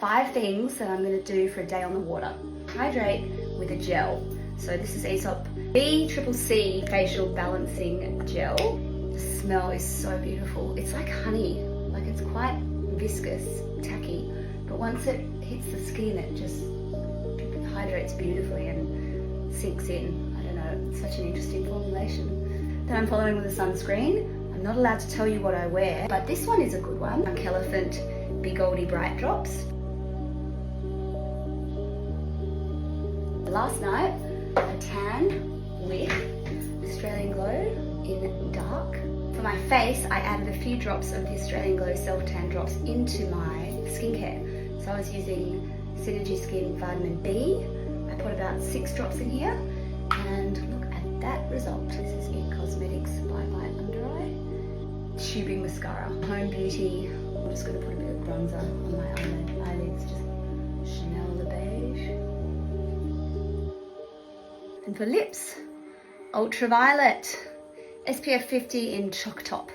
5 things that I'm going to do for a day on the water. Hydrate with a gel. So this is Aesop B-triple-C facial balancing gel. The smell is so beautiful. It's like honey, like it's quite viscous, tacky, but once it hits the skin, it just hydrates beautifully and sinks in. I don't know, it's such an interesting formulation. Then I'm following with a sunscreen. I'm not allowed to tell you what I wear, but this one is a good one. Elephant b-goldi Bright Drops. Last night, a tan with Australian Glow in dark. For my face, I added a few drops of the Australian Glow self-tan drops into my skincare. So I was using Synergy Skin Vitamin B. I put about 6 drops in here, and look at that result. This is in Cosmetics by my under eye. Tubing mascara. Home Beauty. I'm just going to put a bit of bronzer on my eyelids. Just Chanel the beige. And for lips, Ultraviolet. SPF 50 in Choc Top.